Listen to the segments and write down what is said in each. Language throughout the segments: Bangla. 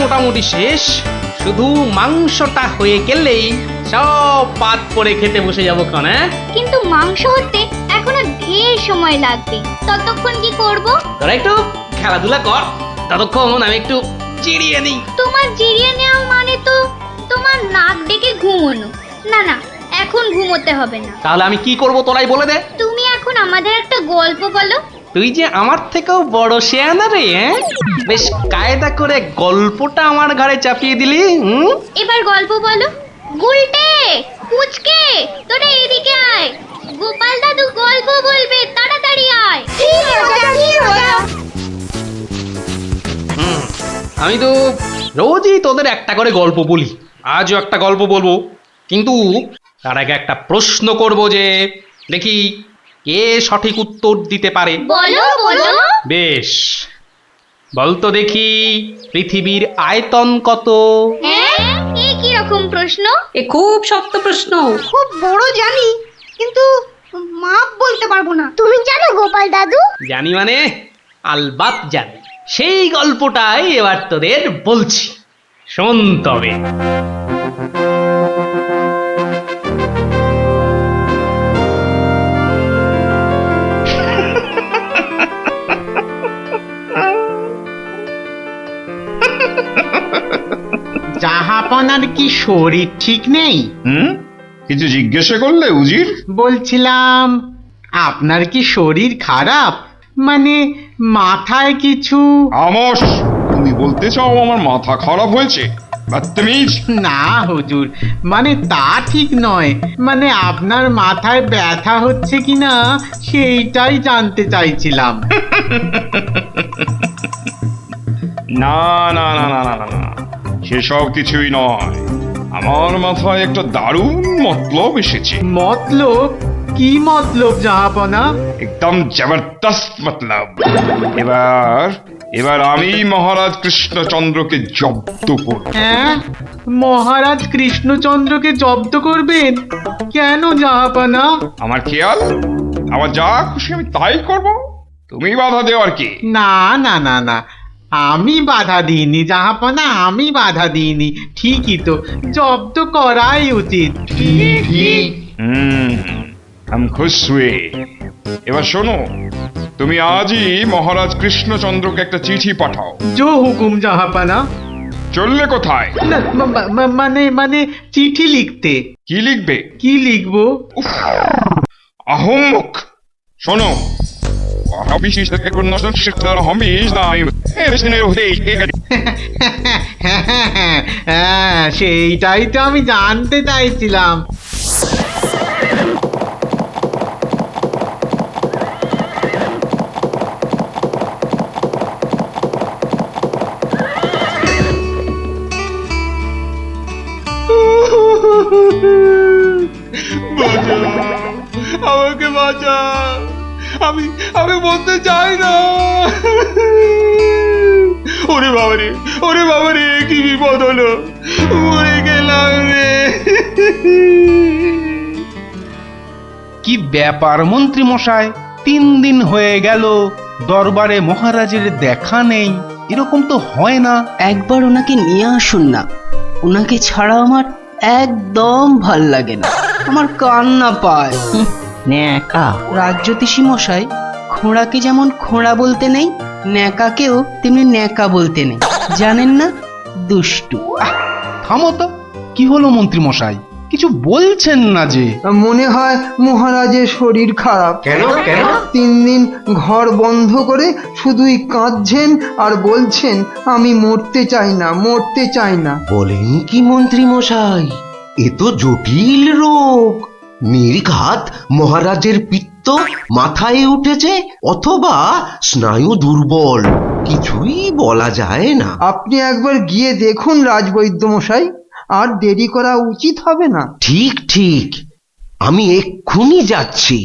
মোটামুটি শেষ, শুধু মাংসটা হয়ে গেলেই সব পাত করে খেতে বসে যাবো ক্ষণ। হ্যাঁ, কিন্তু মাংস হতে এখনো ঢের সময় লাগবে, ততক্ষণ কি করব? তোরা একটু খেলাধুলা কর, ততক্ষণ আমি একটু জিরিয়ে নিই। তোমার জিরিয়ে নেওয়া মানে তো তোমার নাক ডেকে ঘুমোনো। না না, এখন ঘুমোতে হবে না। তাহলে আমি কি করব তোরাই বলে দে। তুমি এখন আমাদের একটা গল্প বলো। তুই যে আমার থেকেও বড় শেয়ানা রে, হ্যাঁ? বেশ কায়দা করে গল্পটা আমার ঘাড়ে চাপিয়ে দিলি। এবার গল্প বলো। গুলটে, পুচকে, তোরা এদিকে আয়। গোপাল দাদু গল্প বলবে, তাড়াতাড়ি আয়। আমি তো রোজই তোদের একটা করে গল্প বলি, আজও একটা গল্প বলবো, কিন্তু তার আগে একটা প্রশ্ন করব, যে দেখি কে সঠিক উত্তর দিতে পারে। বলো বলো। বেশ, বলতো দেখি পৃথিবীর আয়তন কত? হ্যাঁ, এই কি রকম প্রশ্ন? এ খুব শক্ত প্রশ্ন। খুব বড় জানি, কিন্তু মাপ বলতে পারবো না। তুমি জানো গোপাল দাদু? জানি মানে আলবাত জানি। সেই গল্পটাই এবার তোদের বলছি, শোন তবে। জাহাপনার কি শরীর ঠিক নেই? কিছু জিজ্ঞাসা করলে উজির? বলছিলাম আপনার কি শরীর খারাপ, মানে মাথায় কিছু? আমস, তুমি বলতে চাও আমার মাথা খারাপ হয়েছে? বদতমিজ। না হুজুর, মানে তা ঠিক নয়, মানে আপনার মাথায় ব্যথা হচ্ছে কিনা সেইটাই জানতে চাইছিলাম। না না না না না না না, সেসব কিছুই নয়। আমার মাথায় একটা দারুণ মতলব এসেছে। মতলব? কি মতলব জাহাপনা? একদম জবরদস্ত মতলব। এবার এবার আমি মহারাজ কৃষ্ণচন্দ্রকে জব্দ করব। হ্যাঁ, মহারাজ কৃষ্ণচন্দ্রকে জব্দ করবেন? কেন জাহাপনা? আমার খেয়াল, আমার যা খুশি আমি তাই করব, তুমি বাধা দেওয়ার কি? না না না না, আমি বাধা দিইনি জাহাপনা, আমি বাধা দিইনি। ঠিকই তো, জব্দ করাই উচিত। हम खुश हुए। এবার শোনো, তুমি আজই মহারাজ কৃষ্ণচন্দ্রকে একটা চিঠি পাঠাও। জো হুকুম জাহাপনা। চললে কোথায়? না, মানে মানে চিঠি লিখতে। কি লিখবে? কি লিখবো? আহম্মক, শোনো, হ্যাঁ, সেইটাই তো আমি জানতে চাইছিলাম। আমাকে বাঁচা, আমি আমি বলতে চাই না। ওরে বাবারে, ওরে বাবারে, কি বিপদ হলো, মরে গেলাম রে। কি ব্যাপার মন্ত্রী মশাই, 3 দিন হয়ে গেল দরবারে মহারাজের দেখা নেই, এরকম তো হয় না। একবার ওনাকে নিয়ে আসুন না, ওনাকে ছাড়া আমার একদম ভাল লাগে না, আমার কান্না পায়। ন্যাকা রাজ্যতীষী মশাই, খোঁড়াকে যেমন খোঁড়া বলতে নেই, ন্যাকাকেও তেমনি ন্যাকা বলতে নেই, জানেন না? দুষ্টু। থামো তো, কি হলো মন্ত্রী মশাই, কিছু বলছেন না যে? মনে হয় মহারাজের শরীর খারাপ। কেন কেন? 3 দিন ঘর বন্ধ করে শুধুই কাঁদছেন আর বলছেন আমি মরতে চাই না, মরতে চাই না। বলেন কি মন্ত্রী মশাই, এ তো জটিল রোগ। নির্ঘাত মহারাজের পিত্ত মাথায় উঠেছে, অথবা স্নায়ু দুর্বল, কিছুই বলা যায় না। আপনি একবার গিয়ে দেখুন রাজবৈদ্য মশাই, আর দেরি করা উচিত হবে না। ঠিক ঠিক, আমি এক্ষুনি যাচ্ছি।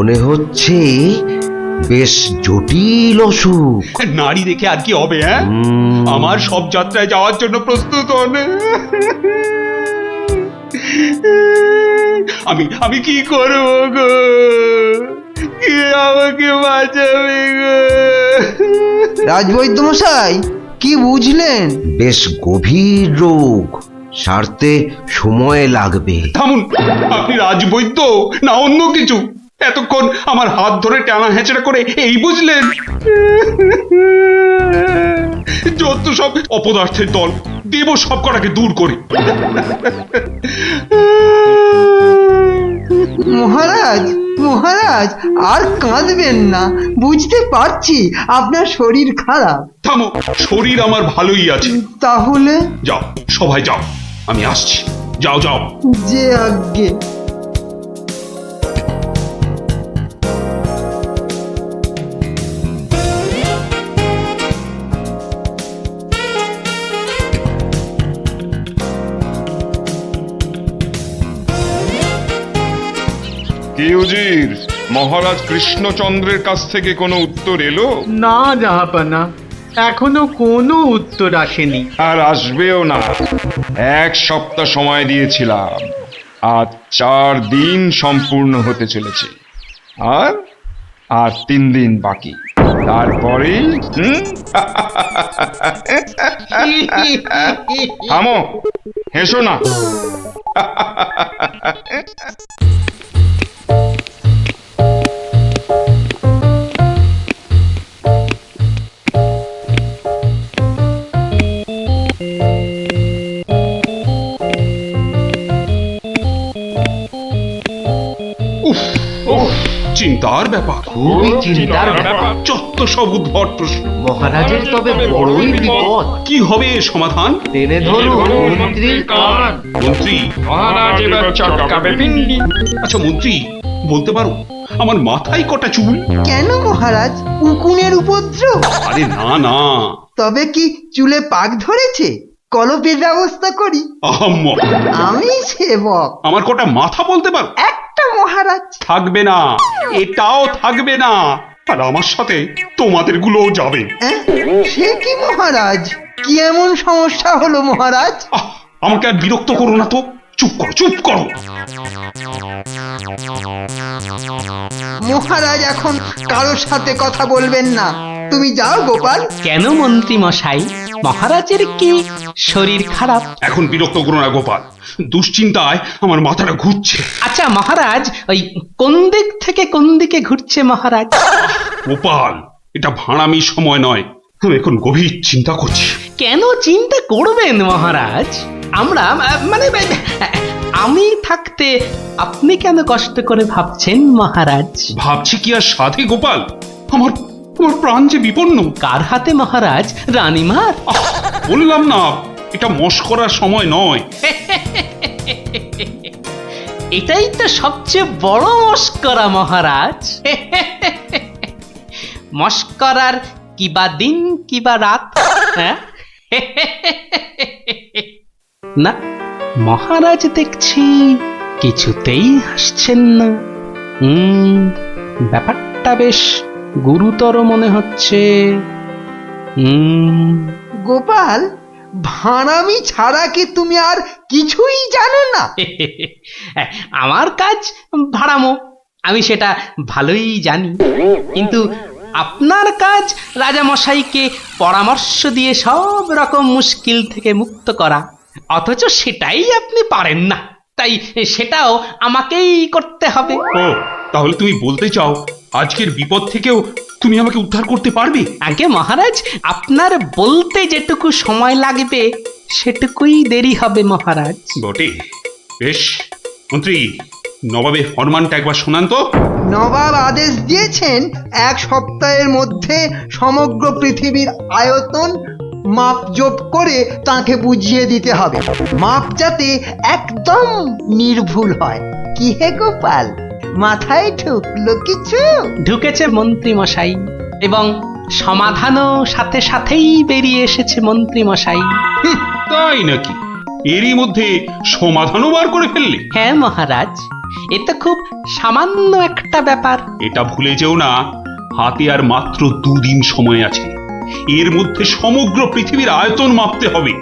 মনে হচ্ছে বেশ জটিল অসুখ। নারী দেখে আর কি হবে? হ্যাঁ, আমার সব যাত্রায় যাওয়ার জন্য প্রস্তুত হন। আমি কি করব গো? কে আমাকে বাঁচাবে গো? রাজবৈদ্য মশাই, কি বুঝলেন? বেশ গভীর রোগ, সারতে সময় লাগবে। থামুন, আপনি রাজবৈদ্য না অন্য কিছু? এতক্ষণ আমার হাত ধরে টানা হেঁচড়া করে এই বুঝলেন? যত সব অপদার্থের দল, দেব সব কটাকে দূর করে। মহারাজ, মহারাজ, আর কাঁদবেন না। বুঝতে পারছি আপনার শরীর খারাপ। থামো, শরীর আমার ভালোই আছে। তাহলে যাও, সবাই যাও, আমি আসছি। যাও যাও। যে আজ্ঞে। কি উজির, মহারাজ কৃষ্ণচন্দ্রের কাছ থেকে কোনো উত্তর এলো? না জাহাপানা, এখনো কোনো উত্তর আসেনি। আর আসবেও না। 1 সপ্তাহ সময় দিয়েছিলাম, আজ 4 দিন সম্পূর্ণ হতে চলেছে, আর 3 দিন বাকি। তারপরে থামো, হেসো না। চিন্তার ব্যাপার, খুবই চিন্তার ব্যাপার। যত সব উদ্ভট প্রশ্ন। মহারাজের তবে বড়ই বিপদ। কি হবে এর সমাধান? টেনে ধরুন মন্ত্রীর কান। মন্ত্রী? আচ্ছা মন্ত্রী, বলতে পারো আমার মাথায় কটা চুল? কেন মহারাজ, উকুনের উপদ্রব? আরে না না। তবে কি চুলে পাক ধরেছে? কলপের ব্যবস্থা করি। আহাম্মা, আমি সেবক। আমার কটা মাথা বলতে পারো? একটা মহারাজ। থাকবে না, এটাও থাকবে না। আর আমার সাথে তোমাদের গুলোও যাবে। সে কি মহারাজ? কি এমন সমস্যা হলো মহারাজ? আমাকে আর বিরক্ত করো না তো। চুপ করো, চুপ করো। মহারাজ এখন কারোর সাথে কথা বলবেন না। তুমি যাও গোপাল। কেন মন্ত্রী মশাই, মহারাজের কি শরীর খারাপ? এখন বিরক্ত করো না গোপাল, দুশ্চিন্তায় আমার মাথাটা ঘুরছে। আচ্ছা মহারাজ, ওই কোন দিক থেকে কোন দিকে ঘুরছে মহারাজ? গোপাল, এটা ভাঁড়ামি সময় নয়। আমি এখন গভীর চিন্তা করছি। কেন চিন্তা করবেন মহারাজ? আমরা মানে আমি থাকতে আপনি কেন কষ্ট করে ভাবছেন মহারাজ? ভাবছি কি আর সাধে গোপাল? আমার প্রাণ যে বিপন্ন। কার হাতে মহারাজ? রানীমার? বললাম না, এটা মশকরার সময় নয়। এটাই তো সবচেয়ে বড় মস্করা মহারাজ। মস্করার কিবা দিন কিবা রাত? হ্যাঁ? না, মহারাজ দেখছি কিছুতেই হাসছেন না। ব্যাপারটা বেশ গুরুতর মনে হচ্ছে। গোপাল, ভাঁড়ামি ছাড়া কি তুমি আর কিছুই জানো না? আমার কাজ ভাড়ামো, আমি সেটা ভালোই জানি। কিন্তু আপনার কাজ রাজামশাইকে পরামর্শ দিয়ে সব রকম মুশকিল থেকে মুক্ত করা, অথচ সেটাই আপনি পারেন না। তাই সেটাও আমাকেই করতে হবে। ও, তাহলে তুমি বলতে চাও আজকের বিপদ থেকেও তুমি আমাকে উদ্ধার করতে পারবে? আগে মহারাজ, আপনার বলতে যেটুকু সময় লাগবে সেটুকুই দেরি হবে মহারাজ। বটে, বেশ। মন্ত্রী, নবাবের ফরমানটা একবার শোনান তো। নবাব আদেশ দিয়েছেন 1 সপ্তাহের মধ্যে সমগ্র পৃথিবীর আয়তন মাপজোপ করে তাকে বুঝিয়ে দিতে হবে। মাপ যাতে একদম নির্ভুল হয়। কি হে গোপাল, মাথায় ঢুকলো কিছু? ঢুকেছে মন্ত্রী মশাই, এবং সমাধানও সাথে সাথেই বেরিয়ে এসেছে মন্ত্রী মশাই। তাই নাকি? এরই মধ্যে সমাধানও বার করে ফেললে? হ্যাঁ মহারাজ, এ তো খুব সামান্য একটা ব্যাপার। এটা ভুলে যেও না, হাতে আর মাত্র 2 দিন সময় আছে। এর মধ্যে সমগ্র পৃথিবীর আয়তন মাপতে হবে।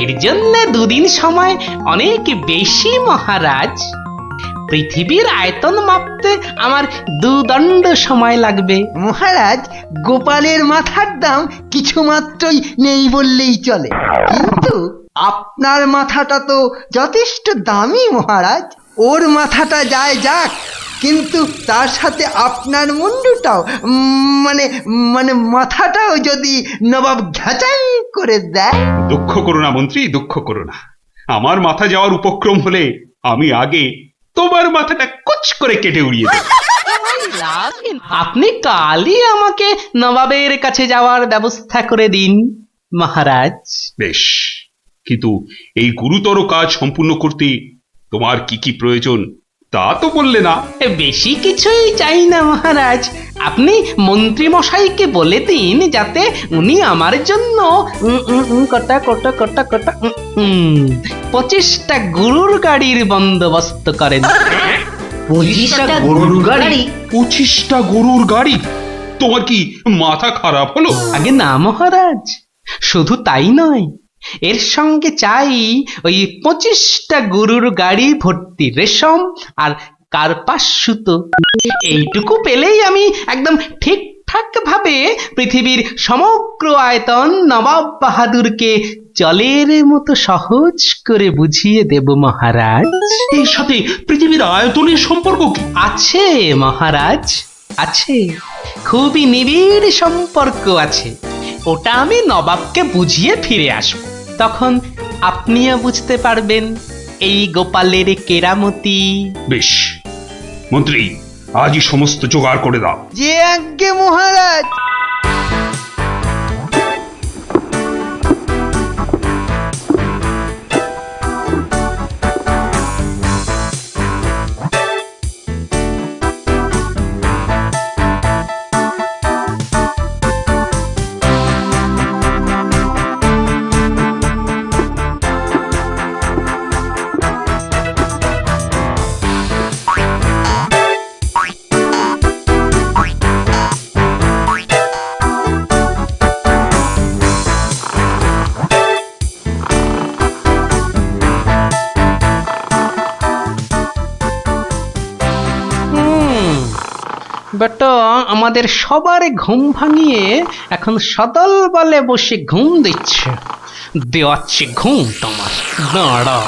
এর জন্য 2 দিন সময় অনেক বেশি মহারাজ। পৃথিবীর আয়তন মাপতে আমার 2 দণ্ড সময় লাগবে। মহারাজ, গোপালের মাথার দাম কিছু মাত্রই নেই বললেই চলে, কিন্তু আপনার মাথাটা তো যথেষ্ট দামি মহারাজ। ওর মাথাটা যায় যাক, কিন্তু তার সাথে আপনার মুন্ডুটাও মানে মানে মাথাটাও যদি নবাব ঘ্যাচাই করে দেয়। দুঃখ করো না মন্ত্রী, দুঃখ করো না। আমার মাথা যাওয়ার উপক্রম হলে আমি আগে তোমার মাথাটা কুচ করে কেটে উড়িয়ে দেব। আপনি কালই আমাকে নবাবের কাছে যাওয়ার ব্যবস্থা করে দিন মহারাজ। বেশ, কিন্তু এই গুরুতর কাজ সম্পূর্ণ করতে তোমার কি কি প্রয়োজন তা তো বললে না। বেশি কিছুই চাই না মহারাজ। আপনি মন্ত্রী মশাইকে বলে দিন যাতে উনি আমার জন্য কটা 25টা গরুর গাড়ির বন্দোবস্ত করেন। 25টা গরুর গাড়ি? 25টা গরুর গাড়ি? তোমার কি মাথা খারাপ হলো? আগে না মহারাজ, শুধু তাই নয়, এর সঙ্গে চাই ওই 25টা গরুর গাড়ি ভর্তি রেশম আর কার্পাস সুতো। এইটুকু পেলেই আমি একদম ঠিকঠাক ভাবে পৃথিবীর সমগ্র আয়তন নবাব বাহাদুরকে জলের মতো সহজ করে বুঝিয়ে দেব মহারাজ। এর সাথে পৃথিবীর আয়তনের সম্পর্ক কি? আছে মহারাজ, আছে, খুবই নিবিড় সম্পর্ক আছে। ওটা আমি নবাবকে বুঝিয়ে ফিরে আসব, তখন আপনিও বুঝতে পারবেন এই গোপালের কেরামতি। বেশ মন্ত্রী, আজই সমস্ত জোগাড় করে দাও। যে আজ্ঞে মহারাজ। বেটা আমাদের সবার ঘুম ভাঙিয়ে এখন সদল বলে বসে ঘুম দিচ্ছে। দেওয়াচ্ছে ঘুম তোমার, দাঁড়া।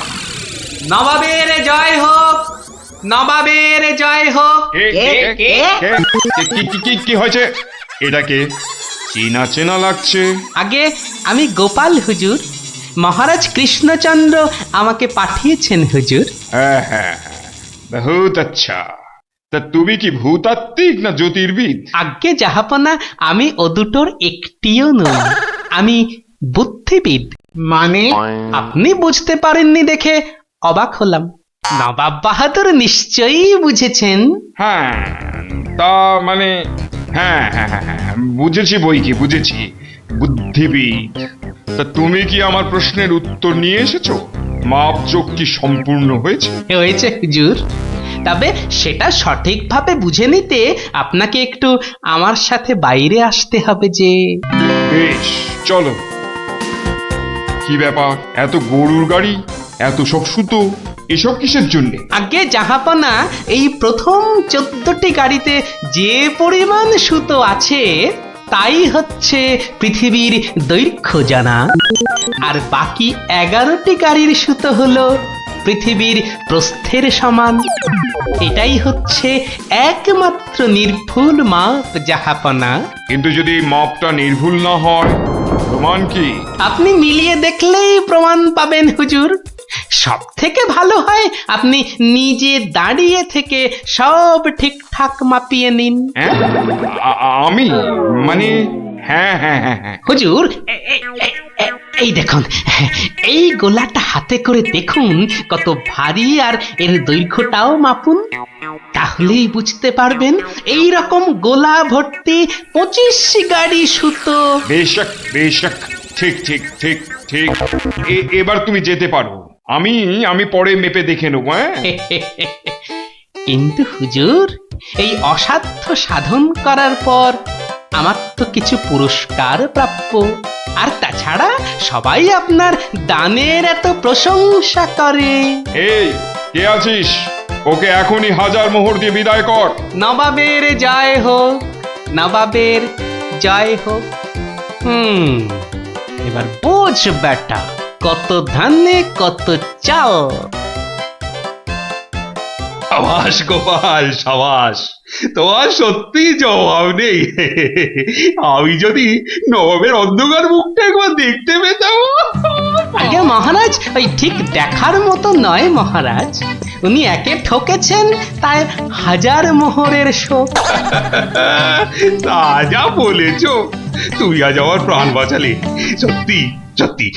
নবাবের জয় হোক, নবাবের জয় হোক। কি হয়েছে? এটাকে চেনা চেনা লাগছে। আগে আমি গোপাল হুজুর, মহারাজ কৃষ্ণচন্দ্র আমাকে পাঠিয়েছেন হুজুর। হ্যাঁ হ্যাঁ হ্যাঁ, বহুত আচ্ছা। তা তুমি কি ভূতাত্ত্বিক না জ্যোতির্বিদ? আজ্ঞে জাহাপনা, আমি ও দুটোর একটিও নই, আমি বুদ্ধিবিদ। মানে? আপনি বুঝতে পারেননি দেখে অবাক হলাম। নবাব বাহাদুর নিশ্চয়ই বুঝেছেন। হ্যাঁ, তা মানে হ্যাঁ হ্যাঁ হ্যাঁ হ্যাঁ, বুঝেছি বই কি, বুঝেছি, বুদ্ধিবিদ। তা তুমি কি আমার প্রশ্নের উত্তর নিয়ে এসেছো? মাপজোক কি সম্পূর্ণ হয়েছে? হয়েছে হুজুর, তবে সেটা সঠিকভাবে বুঝে নিতে আপনাকে একটু আমার সাথে বাইরে আসতে হবে যে। বেশ, চলো। কি ব্যাপার, এত গরুর গাড়ি, এত সব সুতো, এসব কিসের জন্য? আগে জাহাপনা, এই প্রথম 14টি গাড়িতে যে পরিমাণ সুতো আছে তাই হচ্ছে পৃথিবীর দৈর্ঘ্য জানা, আর বাকি 11টি গাড়ির সুতো হলো পৃথিবীর প্রস্থের সমান। এটাই হচ্ছে একমাত্র নির্ভুল মাপ জাহাপনা। কিন্তু যদি মাপটা নির্ভুল না হয়, প্রমাণ কি? আপনি মিলিয়ে দেখলেই প্রমাণ পাবেন হুজুর। সব থেকে ভালো হয় আপনি নিজে দাঁড়িয়ে থেকে সব ঠিকঠাক মাপিয়ে নিন। হ্যাঁ? আমি মানে হ্যাঁ হ্যাঁ হ্যাঁ হ্যাঁ হুজুর, এই দেখুন, এই গোলাটা হাতে করে দেখুন কত ভারী, আর এর দৈর্ঘ্যটাও মাপুন, তাহলেই বুঝতে পারবেন এই রকম গোলা ভর্তি 25 গাড়ি সুতো। বেশক বেশক, ঠিক ঠিক ঠিক ঠিক। এবার তুমি যেতে পারো। আমি পরে মেপে দেখে নেবো, হ্যাঁ? কিন্তু হুজুর, এই অসাধ্য সাধন করার পর আমার তো কিছু পুরস্কার প্রাপ্য। আর তাছাড়া সবাই আপনার দানের এত প্রশংসা করে। এই কে আছিস? ওকে এখনই 1000 মোহর দিয়ে বিদায় কর। নবাবের জয় হোক, নবাবের জয় হোক। এবার বোঝ বেটা, কত ধানে কত চাল। সাবাস গোপাল, সাবাস, তোমার সত্যি জবাব নেই। আমি যদি নবাবের অন্ধকার মুখটা একবার দেখতে পেতাম। আগে মহারাজ, ওই ঠিক দেখার মতো নয় মহারাজ। উনি একে ঠকেছেন, তাই 1000 মোহরের শোক। তা যা বলেছ, তুমি আজ আমার প্রাণ বাঁচালে। সত্যি সত্যি,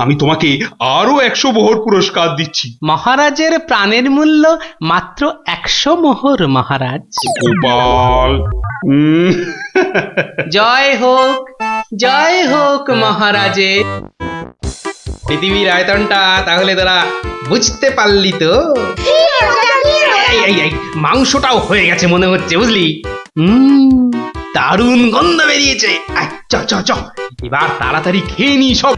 আমি তোমাকে আরো 100 মোহর পুরস্কার দিচ্ছি। মহারাজের প্রাণের মূল্য মাত্র 100 মোহর মহারাজ। গোপাল, জয় হোক, জয় হোক মহারাজের। পৃথিবীর আয়তনটা তাহলে তোরা বুঝতে পারলি তো? এই মাংসটাও হয়ে গেছে মনে হচ্ছে, বুঝলি? দারুণ গন্ধ বেরিয়েছে। চ চ চ, এবার তাড়াতাড়ি খেয়ে নি সব।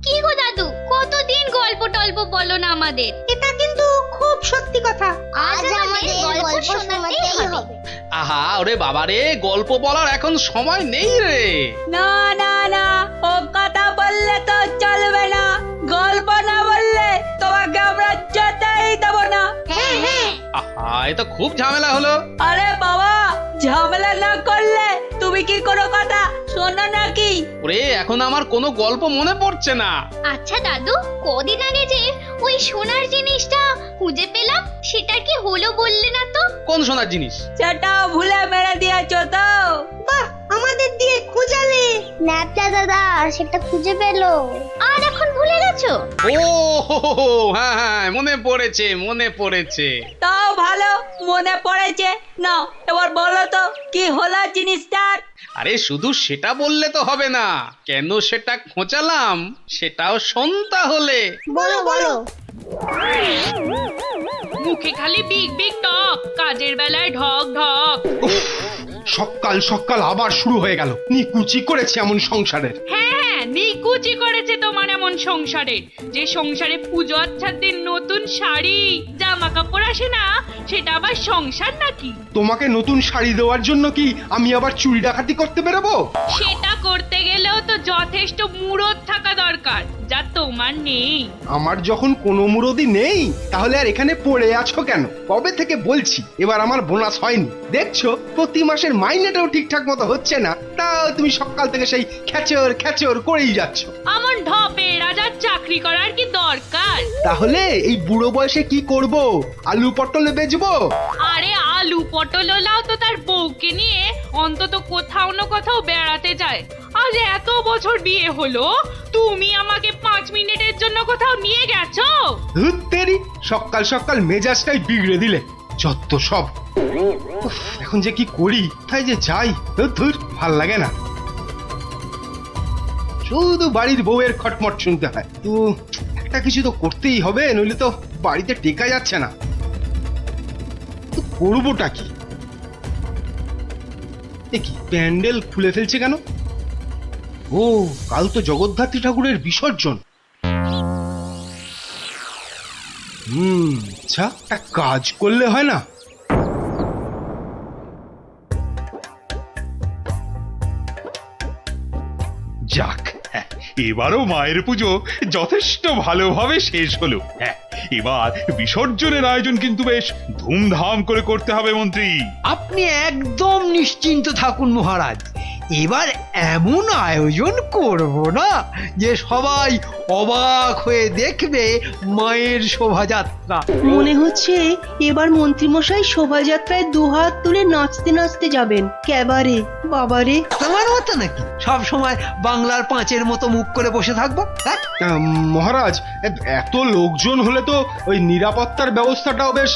কি গো দাদু, কতদিন গল্প টল্প বলো না আমাদের। এটা কিন্তু খুব সত্যি কথা। আজ আমাদের গল্প শোনাতেই হবে। আহা, ওরে বাবারে, গল্প বলার এখন সময় নেই রে। না না না, ও কথা বললে তো চলবে না। গল্প না বললে তোমাকে আমরা যেতেই দেব না। হ্যাঁ হ্যাঁ, আহা, এ তো খুব ঝামেলা হলো। আরে বাবা, ঝামেলা না করলে তুমি কি কোনো কথা শোনো নাকি? ওরে, এখন আমার কোনো গল্প মনে পড়ছে না। আচ্ছা দাদু, কদিন আগে যে ওই সোনার জিনিসটা খুঁজে পেলাম, সেটা কি হলো বললে না তো? কোন সোনার জিনিস? সেটা ভুলে মেরে দিয়েছো তো? বাহ, আমাদের দিয়ে খোঁজালে। ন্যাপটা দাদা সেটা খুঁজে পেলো, আর এখন ভুলে গেছো? ও হো হো হো, হ্যাঁ হ্যাঁ, মনে পড়েছে, মনে পড়েছে। তাও ভালো মনে পড়েছে। না, এবার বলো তো কি হলো জিনিসটার? আরে শুধু সেটা বললে তো হবে না, কেন সেটা খোঁচালাম সেটাও শোন তাহলে। বলো বলো। মুখে খালি বিগ বিগ টক, কাজের বেলায় ঢক ঢক। সকাল সকাল আবার শুরু হয়ে গেল। নিকুচি করেছে এমন সংসারের। হ্যাঁ হ্যাঁ, নিকুচি করেছে তোমার এমন সংসারে, যে সংসারে পুজো আচ্ছার দিন নতুন শাড়ি জামা কাপড় আসে না, সেটা আবার সংসার নাকি? তোমাকে নতুন শাড়ি দেওয়ার জন্য কি আমি আবার চুরি ডাকাতি করতে বেরোবো? সেটা করতে গেলেও তো যথেষ্ট মুরদ থাকা দরকার, যা তোমার নেই। আমার যখন কোনো মুরদি নেই, তাহলে আর এখানে পড়ে আছো কেন? কবে থেকে বলছি এবার আমার বোনাস হয়নি। দেখছো প্রতি মাসের মাইনেটাও ঠিকঠাক মতো হচ্ছে না, তাও তুমি সকাল থেকে সেই খ্যাচর খ্যাচর করেই যাচ্ছ। আমার ঢপে রাজার চাকরি করার কি দরকার? তাহলে এই বুড়ো বয়সে কি করব? আলু পটলে বেচবো? আরে আলু পটল লাও তো তার বউকে নিয়ে অন্তত কোথাও না কোথাও বেড়াতে যায়। আজ এত বছর বিয়ে হলো, তুমি আমাকে 5 মিনিটের জন্য কোথাও নিয়ে গেছো? ধুর তেরি, সকাল সকাল মেজাজটাই বিগড়ে দিলে। যত সব। উফ, এখন যে কি করি, তাই যে যাই, ধুর ভাল লাগে না। শুধু বাড়ির বউয়ের খটমট শুনতে হয়। তো একটা কিছু তো করতেই হবে, নইলে তো বাড়িতে টেকা যাচ্ছে না। তো করবোটা কি? এ কি প্যান্ডেল খুলে ফেলছে কেন? ও, কাল তো জগদ্ধাত্রী ঠাকুরের বিসর্জন। আচ্ছা, একটা কাজ করলে হয় না? যাক, এবারও মায়ের পুজো যথেষ্ট ভালোভাবে শেষ হলো। হ্যাঁ, এবার বিসর্জনের আয়োজন কিন্তু বেশ ধুমধাম করে করতে হবে মন্ত্রী। আপনি একদম নিশ্চিন্ত থাকুন মহারাজ, এবার এমন আয়োজন করব না যে সবাই অবাক হয়ে দেখবে মায়ের শোভাযাত্রা। মনে হচ্ছে এবার মন্ত্রীমশাই শোভাযাত্রায় দুহাত তুলে নাচতে নাচতে যাবেন ক্যাবারে। বাবারে, তোমার মতো নাকি সব সময় বাংলার পাঁচের মতো মুখ করে বসে থাকবো? হ্যাঁ, মহারাজ এত লোকজন হলে তো ওই নিরাপত্তার ব্যবস্থাটাও বেশ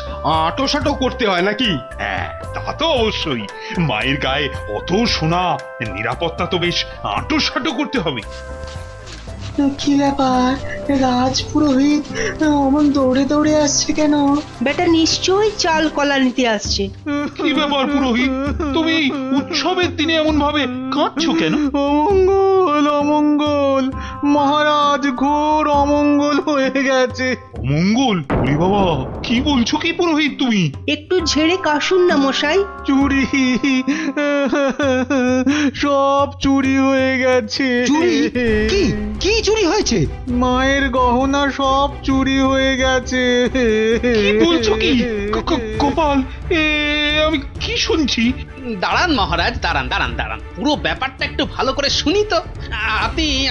আঁটোসাঁটো করতে হয় নাকি? হ্যাঁ, তা তো অবশ্যই। মায়ের গায়ে অত সোনা, নিরাপত্তা তো বেশ আঁটোসাঁটো করতে হবে। কি ব্যাপার, রাজ পুরোহিত অমন দৌড়ে দৌড়ে আসছে কেন? বেটা নিশ্চয়ই চাল কলা নিতে আসছে। কি ব্যাপার পুরোহিত, তুমি উৎসবের দিনে এমন ভাবে কাঁদছো কেন? অমঙ্গল অমঙ্গল, মহারাজ ঘোর অমঙ্গল হয়ে গেছে। অমঙ্গল? ওরে বাবা, কি বলছো কি পুরোহিত তুমি? একটু ঝেড়ে কাশুন না মশাই। চুরি, সব চুরি হয়ে গেছে। চুরি? কি কি চুরি হয়েছে? মায়ের গহনা সব চুরি হয়ে গেছে। কি বলছো কি? গোপাল, আমি কি শুনছি? দাঁড়ান মহারাজ, দাঁড়ান দাঁড়ান দাঁড়ান, পুরো ব্যাপারটা একটু ভালো করে শুনি তো।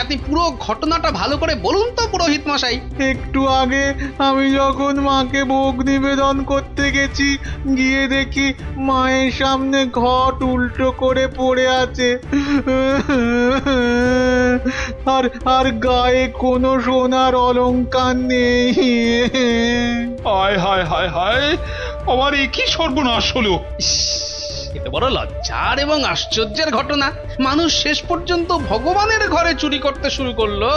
আপনি পুরো ঘটনাটা ভালো করে বলুন তো পুরোহিত মশাই। একটু আগে আমি যখন মাকে ভোগ নিবেদন করতে গেছি, গিয়ে দেখি মায়ের সামনে ঘট উল্টো করে পড়ে আছে, আর আর গায়ে কোনো সোনার অলংকার নেই। হায় হায় হায় হায়, আমার এ কি সর্বনাশ হলো! এটা বড় লজ্জার এবং আশ্চর্যের ঘটনা। মানুষ শেষ পর্যন্ত ভগবানের ঘরে চুরি করতে শুরু করলো।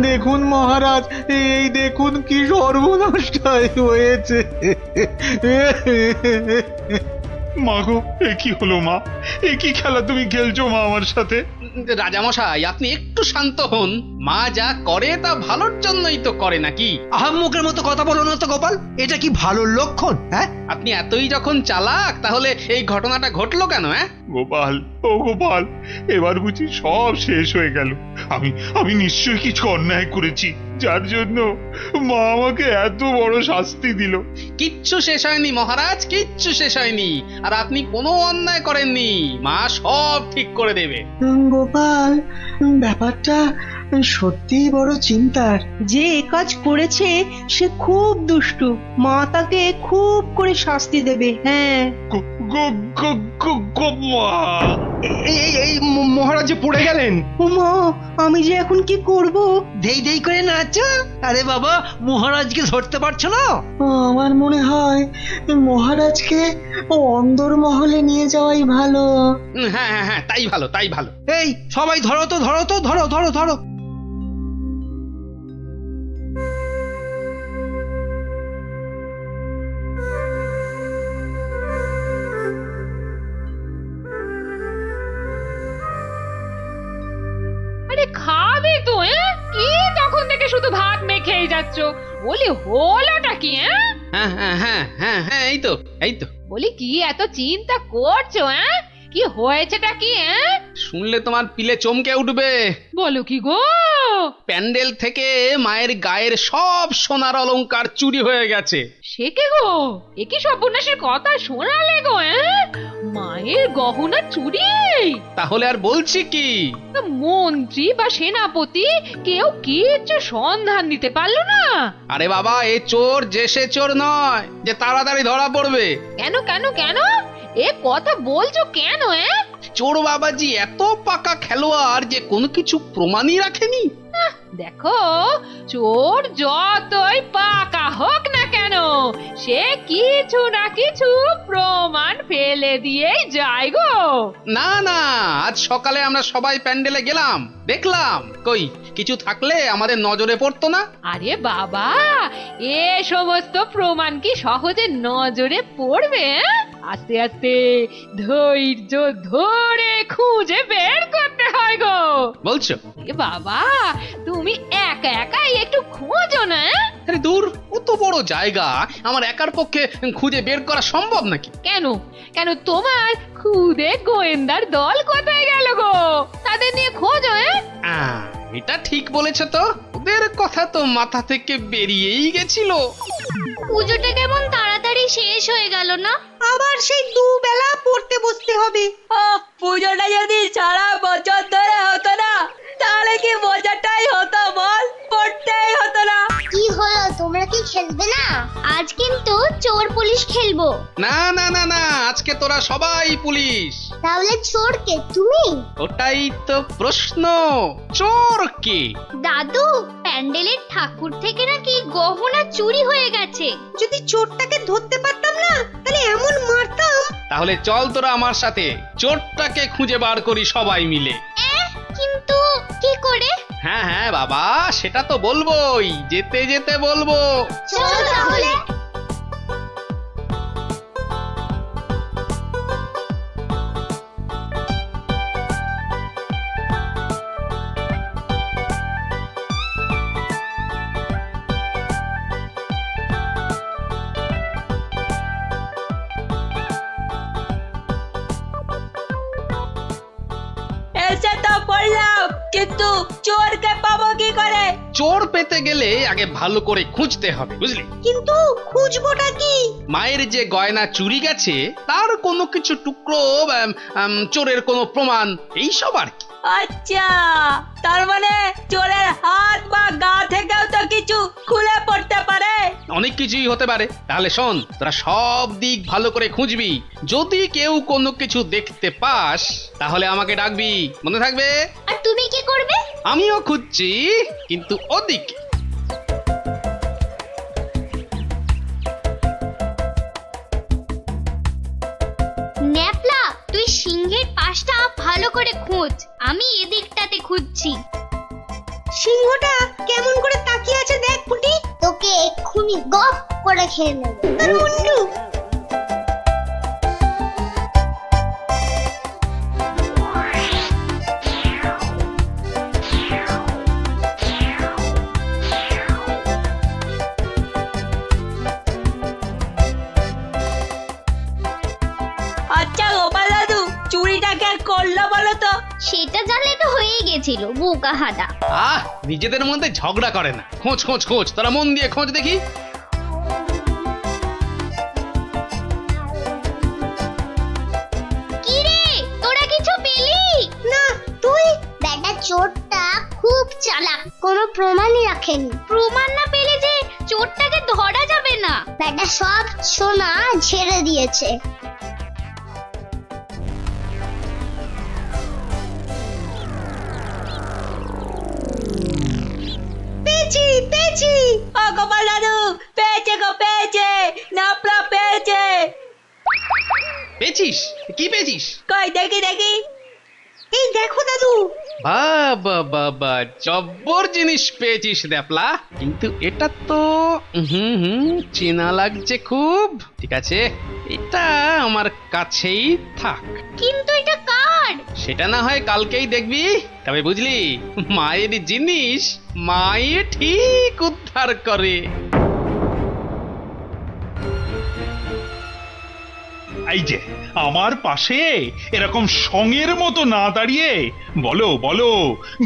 দেখুন মহারাজ, এই দেখুন কি সর্বনাশটাই হয়েছে। মা গো, এ কি হলো মা? এ কি খেলা তুমি খেলছো মা আমার সাথে? রাজামশাই, আপনি একটু শান্ত হন। মা যা করে তা ভালোর জন্যই তো করে নাকি? আহাম্মকের মতো কথা বলো না তো গোপাল, এটা কি ভালো লক্ষণ? হ্যাঁ, আপনি এতই যখন চালাক, তাহলে এই ঘটনাটা ঘটলো কেন? গোপাল, ও গোপাল, এবার বুঝি সব শেষ হয়ে গেল। আমি নিশ্চয়ই কিছু অন্যায় করেছি, যার জন্য মা আমাকে এত বড় শাস্তি দিল। কিচ্ছু শেষ হয়নি মহারাজ, কিচ্ছু শেষ হয়নি। আর আপনি কোনো অন্যায় করেননি, মা সব ঠিক করে দেবে। গোপাল, ব্যাপারটা সত্যিই বড় চিন্তার। যে এ কাজ করেছে সে খুব দুষ্টু, মা তাকে খুব করে শাস্তি দেবে। হ্যাঁ, এই মহারাজ যে পড়ে গেলেন। মা, আমি যে এখন কি করব? দেই দেই করে নাচো। আরে বাবা, মহারাজকে ধরতে পারছো না? আমার মনে হয় মহারাজকে অন্দরমহলে নিয়ে যাওয়াই ভালো। হ্যাঁ হ্যাঁ হ্যাঁ, তাই ভালো, তাই ভালো। এই সবাই ধরো তো, ধরো তো, ধরো ধরো ধরো। আরে খাবে তো? কি তখন থেকে শুধু ভাত মেখেই যাচ্ছ? বলি হলোটা কি? হ্যাঁ হ্যাঁ হ্যাঁ হ্যাঁ হ্যাঁ, এই তো এই তো। বলি কি এত চিন্তা করছো? কি হয়েছেটা কি? শুনলে তোমার পিলে চমকে উঠবে। বলো কি গো? প্যান্ডেল থেকে মায়ের গায়ের সব সোনার অলংকার চুরি হয়ে গেছে। সে কে গো? এ কি সর্বনাশের কথা শোনালে গো? মায়ের গহনা চুরি? তাহলে আর বলছি কি? মন্ত্রী বা সেনাপতি কেউ কিচ্ছু সন্ধান দিতে পারলো না? আরে বাবা, এ চোর যে সে চোর নয় যে তাড়াতাড়ি ধরা পড়বে। কেন কেন কেন? এ কথা বলছো কেন? চোর বাবাজি এত পাকা খেলোয়াড় যে কোনো কিছু প্রমাণই রাখেনি। দেখো, চোর যতই পাকা হোক না কেন, সে কিছু না কিছু প্রমাণ ফেলে দিয়েই যায় গো। না না, আজ সকালে আমরা সবাই প্যান্ডেলে গেলাম, দেখলাম কই কিছু থাকলে আমাদের নজরে পড়তো না। আরে বাবা, এ সমস্ত প্রমাণ কি সহজে নজরে পড়বে? আস্তে আস্তে ধৈর্য ধরে খুঁজে বের করতে হয় গো। বলছো? এ বাবা, তুমি একা একাই একটু খোঁজো না। আরে দূর, কত বড় জায়গা, আমার একার পক্ষে খুঁজে বের করা সম্ভব নাকি? কেন কেন, তোমার খুদে গোয়েন্দার দল কোথায় গেল গো? তাদের নিয়ে খোঁজো। এটা ঠিক বলেছো তো, ওদের কথা তো মাথা থেকে বেরিয়েই গেছিল। পুজোটা কেমন তাড়াতাড়ি শেষ হয়ে গেল না? আবার সেই দুবেলা পড়তে বসতে হবে। পুজোটা যদি সারা বছর ধরে হতো না, তাহলে কি মজাটাই হতো বল, পড়তেই হতো না। কি হলো, তোমরা কি খেলবে না? আজ কিন্তু চোর পুলিশ খেলবো। না না না না, আজকে তোরা সবাই পুলিশ। তাহলে চোর কে, তুমি? ওটাই তো প্রশ্ন, চোর কে? দাদু, প্যান্ডেলের ঠাকুর থেকে নাকি গহনা চুরি হয়ে গেছে। যদি চোরটাকে ধরতে পারতাম না তাহলে এমন মারতাম। তাহলে চল তোরা আমার সাথে চোরটাকে খুঁজে বার করি সবাই মিলে। কিন্তু কি করে? হ্যাঁ হ্যাঁ বাবা, সেটা তো বলবোই, যেতে যেতে বলবো। চল তাহলে। এসে তো পড়লাম, কিন্তু চোরকে পাবো কি করে? চোর পেতে গেলে আগে ভালো করে খুঁজতে হবে, বুঝলি? কিন্তু খুঁজবোটা কি? মায়ের যে গয়না চুরি গেছে তার কোনো কিছু টুকরো, চোরের কোনো প্রমাণ, এইসব আর কি। আচ্ছা, তার মানে চোরের হাত বা গা থেকেও তো কিছু খুলে পড়তে পারে। অনেক কিছুই হতে পারে। তাহলে শোন, তোরা সব দিক ভালো করে খুঁজবি, যদি কেউ কোনো কিছু দেখতে পাস তাহলে আমাকে ডাকবি, মনে থাকবে? আর তুমি কি করবে? আমিও খুঁজছি, কিন্তু ওদিকে। ন্যাপলা, তুই সিংহের পাশটা ভালো করে খোঁজ, আমি এদিকটাতে খুঁজছি। সিংহটা কেমন করে তাকিয়ে আছে দেখ পুটি। তোকে এক্ষুনি গপ করে খেয়ে নেব। মুন্ডু, আচ্ছা গোপাল দাদু, চুরিটা কে করলো বলো তো? সেটা জানলে তো হয়েই গেছিল, বোকা হাদা। নিজেদের মধ্যে ঝগড়া করে না, খোঁজ খোঁজ খোঁজ, তোরা মন দিয়ে খোঁজ দেখি। কি রে, তোরা কিছু পেলি? না তুই? বেটা চোরটা খুব চালাক, কোনো প্রমাণই রাখেনি। প্রমাণ না পেলে যে চোরটাকে ধরা যাবে না। বেটা সব সোনা ঝেড়ে দিয়েছে। পেয়েছি পেয়েছি। ও গোপাল দাদু, পেয়েছে গো, পেয়েছে, নাপলা পেয়েছে। পেয়েছিস? কি পেয়েছিস? কই দেখি দেখি। এই দেখো দাদু। বাবা বাবা, জব্বর জিনিস পেয়েছিস দ্যাপলা, কিন্তু এটা তো চেনা লাগছে খুব। ঠিক আছে, এটা আমার কাছেই থাক। কিন্তু এটা কার? সেটা না হয় কালকেই দেখবি। তবে বুঝলি, মায়ের জিনিস মায়ে ঠিক উদ্ধার করে। এই যে আমার পাশে এরকম সঙের মতো না দাঁড়িয়ে বলো বলো,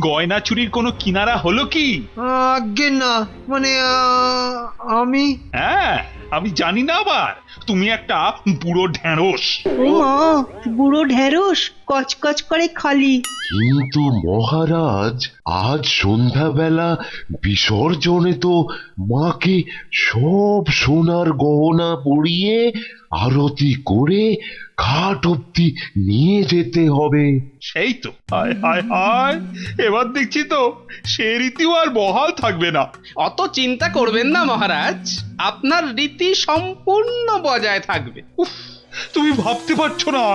গয়না চুরির কোনো কিনারা হলো কি? আজ্ঞে না, মানে আমি হ্যাঁ, আমি জানি না আবার, তুমি একটা বুড়ো ঢেঁড়স। ও মা, বুড়ো ঢেঁড়স কচকচ করে খালি। কিন্তু মহারাজ, আজ সন্ধ্যাবেলা বিসর্জনে তো মাকে সব সোনার গহনা পরিয়ে আরতি করে ঘাট অব্দি নিয়ে যেতে হবে। সেই তো, হায় হায় হায়, এবার দেখছি তো সে রীতিও আর বহাল থাকবে না। অত চিন্তা করবেন না মহারাজ, আপনার রীতি সম্পূর্ণ বজায় থাকবে। উফ, তুমি ভাবতে পারছো না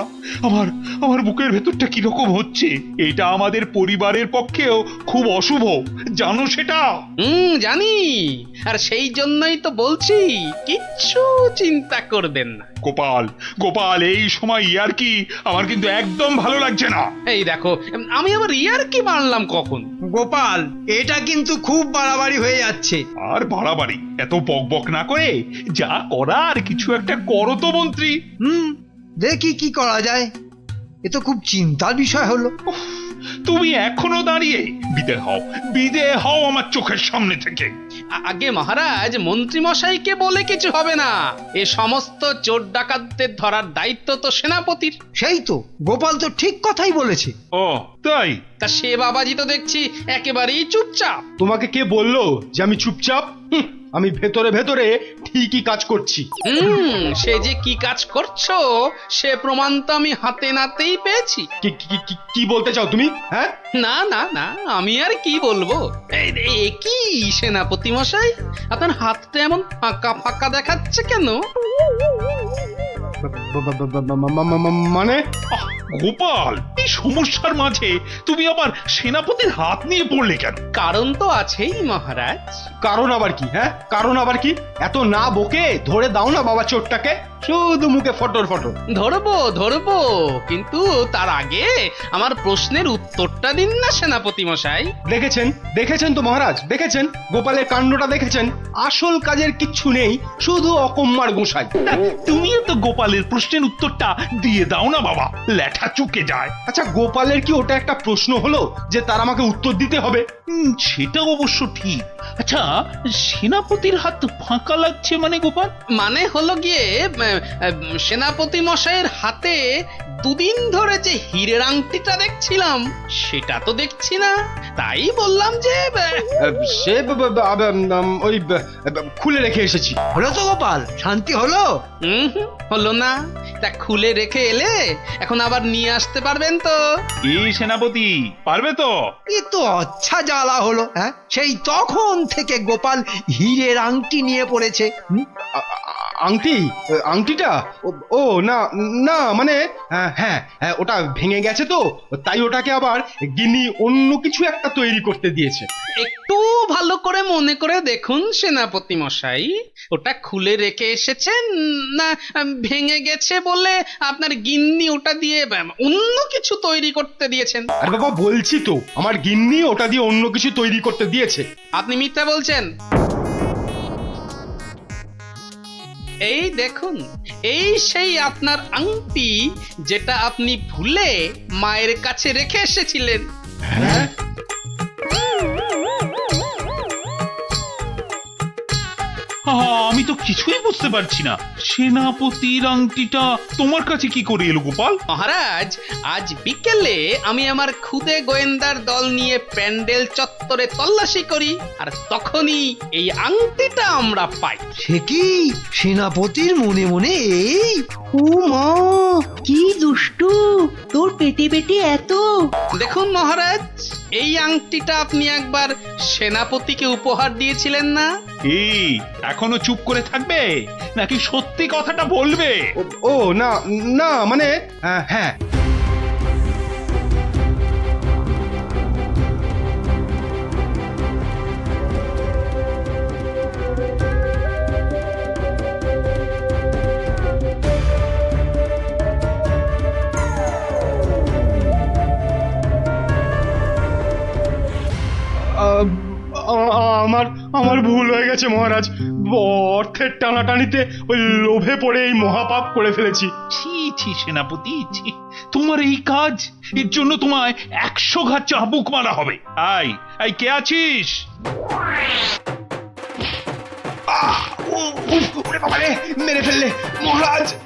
আমার আমার বুকের ভেতরটা কিরকম হচ্ছে। এটা আমাদের পরিবারের পক্ষেও খুব অশুভ, জানো সেটা? জানি, আর সেই জন্যই তো বলছি, কিচ্ছু চিন্তা করবেন না। গোপাল গোপাল, এই সময় ইয়ার কি আমার কিন্তু একদম ভালো লাগছে না। এই দেখো, আমি আবার ইয়ার কি মানলাম কখন? গোপাল, এটা কিন্তু খুব বাড়াবাড়ি হয়ে যাচ্ছে। আর বাড়াবাড়ি এত বকবক না করে যা করার কিছু একটা করো তো মন্ত্রী। দেখি কি করা যায়। এ তো খুব চিন্তার বিষয় হলো। তুমি এখনো দাঁড়িয়ে? বিদে হও আমার চোখের সামনে থেকে। আগে মহারাজ, মন্ত্রী মশাইকে বলে কিছু হবে না। এ সমস্ত চোর ডাকাতদের ধরার দায়িত্ব তো সেনাপতির। সেই তো, গোপাল তো ঠিক কথাই বলেছে। ও তাই? তা সে বাবাজি তো দেখছি একেবারেই চুপচাপ। তোমাকে কে বললো যে আমি চুপচাপ? আমি ভেতরে ভেতরে ঠিকই কাজ করছি। সে যে কি কাজ করছো সে প্রমাণ তো আমি হাতে নাতেই পেয়েছি। কি বলতে চাও তুমি? হ্যাঁ, না না না, আমি আর কি বলবো। কি সেনাপতি মশাই, আপনার হাতটা এমন ফাঁকা ফাঁকা দেখাচ্ছে কেন? মানে গোপাল, এই সমস্যার মাঝে তুমি আবার সেনাপতির হাত নিয়ে পড়লে কেন? কারণ তো আছেই মহারাজ। কারণ আবার কি? হ্যাঁ, কারণ আবার কি? এত না বকে ধরে দাও না বাবা চোরটাকে, শুধু মুখে ফটর ফটর। ধরবো, কিন্তু তার আগে আমার প্রশ্নের উত্তরটা দিন না সেনাপতি মশাই। দেখেছেন তো মহারাজ, দেখেছেন গোপালের কাণ্ডটা দেখেছেন? আসল কাজের কিচ্ছু নেই, শুধু অকম্মার গোসাই। তুমিও তো গোপালের প্রশ্নের উত্তরটা দিয়ে দাও না বাবা, লেঠা চুকে যায়। আচ্ছা, গোপালের কি ওটা একটা প্রশ্ন হলো যে তার আমাকে উত্তর দিতে হবে? সেটা অবশ্য ঠিক। আচ্ছা, সেনাপতির হাত ফাঁকা লাগছে মানে গোপাল? মানে হলো গিয়ে সেনাপতি মশাইয়ের হাতে দুদিন ধরে যে হীরের আংটিটা দেখছিলাম সেটা তো দেখছি না, তাই বললাম যে সে ওই খুলে রেখে এসেছি। হলো তো গোপাল, শান্তি হলো? হলো না। তা খুলে রেখে এলে এখন আবার নিয়ে আসতে পারবেন তো? এই সেনাপতি পারবে তো? এ তো আচ্ছা জ্বালা হলো। হ্যাঁ, সেই তখন থেকে গোপাল হীরের আংটি নিয়ে পড়েছে। আংটিটা? ও না না, মানে হ্যাঁ, ওটা ভেঙে গেছে তো, তাই ওটাকে আবার গিন্নি অন্য কিছু একটা তৈরি করতে দিয়েছে। একটু ভালো করে মনে করে দেখুন সেনাপতি মশাই, ওটা খুলে রেখে এসেছেন না ভেঙে গেছে বলে আপনার গিন্নি ওটা দিয়ে অন্য কিছু তৈরি করতে দিয়েছেন? আরে বাবা, বলছি তো আমার গিন্নি ওটা দিয়ে অন্য কিছু তৈরি করতে দিয়েছে। আপনি মিথ্যা বলছেন। এই দেখুন, এই সেই আপনার আংটি যেটা আপনি ভুলে মায়ের কাছে রেখে এসেছিলেন। হ্যাঁ? আমি তো কিছুই বুঝতে পারছি না, সেনাপতির আংটিটা তোমার কাছে কি করে এলো গোপাল? মহারাজ, আজ বিকেলে আমি আমার খুদে গোয়েন্দার দল নিয়ে প্যান্ডেল চত্বরে তল্লাশি করি, আর তখনই এই আংটিটা আমরা পাই। সে কি সেনাপতির মনে মনে এই? ও মা, কি দুষ্টু, তোর পেটে পেটে এত। দেখুন মহারাজ, এই আংটিটা আপনি একবার সেনাপতিকে উপহার দিয়েছিলেন না? এই এখনো চুপ করে থাকবে নাকি সত্যি কথাটা বলবে? ও না না, মানে হ্যাঁ। আমার ভুল হয়ে গেছে মহারাজ, অর্থের টানাটানিতে ওই লোভে পড়ে এই মহাপাপ করে ফেলেছি। ছি সেনাপতি, ছি, তোমার এই কাজ, এর জন্য তোমায় 100 ঘা চাবুক মারা হবে। আই কে আছিস? মেরে ফেললে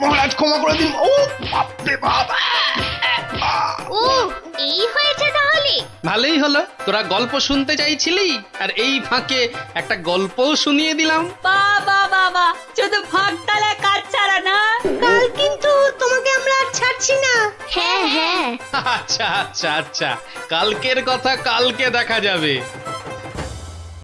মহারাজ, ক্ষমা করে দিন। ও বাপরে বাপ! ও, এই হয়েছে তাহলে? ভালোই হলো, তোরা গল্প শুনতে চাইছিলি আর এই ফাঁকে একটা গল্পও শুনিয়ে দিলাম। বাবা, শুধু ফাঁক তালে কাজ ছাড়া না। কাল কিন্তু তোমাকে আমরা আর ছাড়ছি না। হ্যাঁ, আচ্ছা, কালকের কথা কালকে দেখা যাবে।